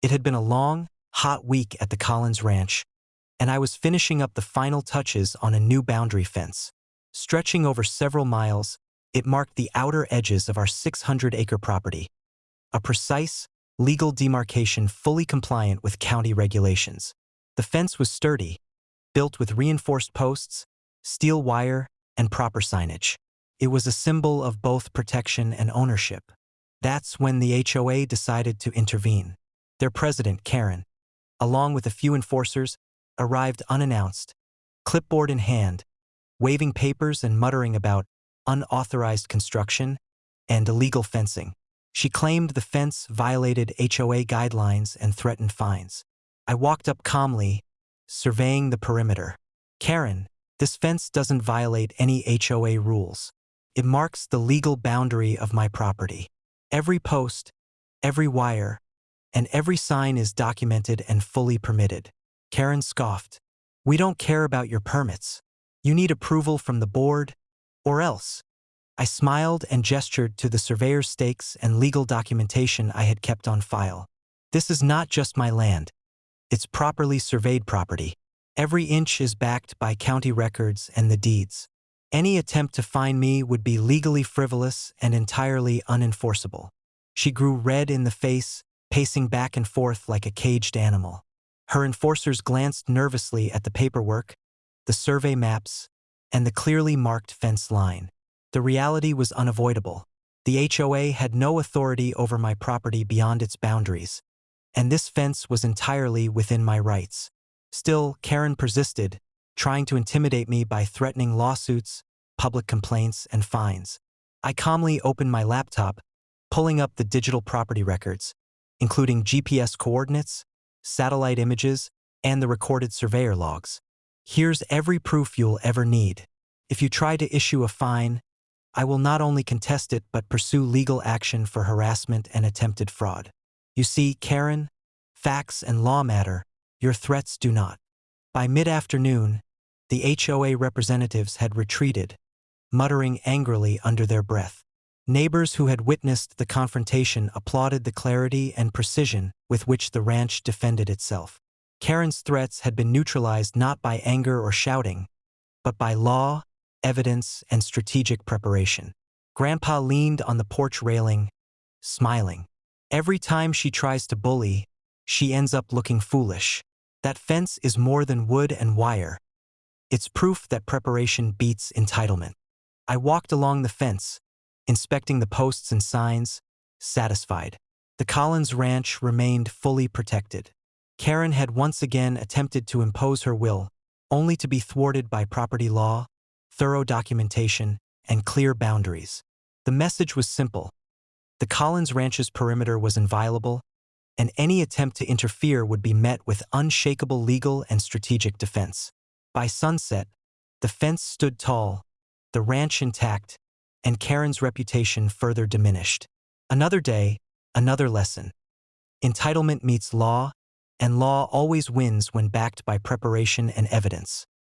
It had been a long, hot week at the Collins Ranch, and I was finishing up the final touches on a new boundary fence. Stretching over several miles, it marked the outer edges of our 600-acre property, a precise, legal demarcation fully compliant with county regulations. The fence was sturdy, built with reinforced posts, steel wire, and proper signage. It was a symbol of both protection and ownership. That's when the HOA decided to intervene. Their president, Karen, along with a few enforcers, arrived unannounced, clipboard in hand, waving papers and muttering about unauthorized construction and illegal fencing. She claimed the fence violated HOA guidelines and threatened fines. I walked up calmly, surveying the perimeter. Karen, this fence doesn't violate any HOA rules. It marks the legal boundary of my property. Every post, every wire, and every sign is documented and fully permitted. Karen scoffed. We don't care about your permits. You need approval from the board, or else. I smiled and gestured to the surveyor's stakes and legal documentation I had kept on file. This is not just my land. It's properly surveyed property. Every inch is backed by county records and the deeds. Any attempt to fine me would be legally frivolous and entirely unenforceable. She grew red in the face, pacing back and forth like a caged animal. Her enforcers glanced nervously at the paperwork, the survey maps, and the clearly marked fence line. The reality was unavoidable. The HOA had no authority over my property beyond its boundaries, and this fence was entirely within my rights. Still, Karen persisted, trying to intimidate me by threatening lawsuits, public complaints, and fines. I calmly opened my laptop, pulling up the digital property records, including GPS coordinates, satellite images, and the recorded surveyor logs. Here's every proof you'll ever need. If you try to issue a fine, I will not only contest it but pursue legal action for harassment and attempted fraud. You see, Karen, facts and law matter, your threats do not. By mid-afternoon, the HOA representatives had retreated, muttering angrily under their breath. Neighbors who had witnessed the confrontation applauded the clarity and precision with which the ranch defended itself. Karen's threats had been neutralized not by anger or shouting, but by law, evidence, and strategic preparation. Grandpa leaned on the porch railing, smiling. Every time she tries to bully, she ends up looking foolish. That fence is more than wood and wire. It's proof that preparation beats entitlement. I walked along the fence, inspecting the posts and signs, satisfied. The Collins Ranch remained fully protected. Karen had once again attempted to impose her will, only to be thwarted by property law, thorough documentation, and clear boundaries. The message was simple. The Collins Ranch's perimeter was inviolable, and any attempt to interfere would be met with unshakable legal and strategic defense. By sunset, the fence stood tall, the ranch intact, and Karen's reputation further diminished. Another day, another lesson. Entitlement meets law, and law always wins when backed by preparation and evidence.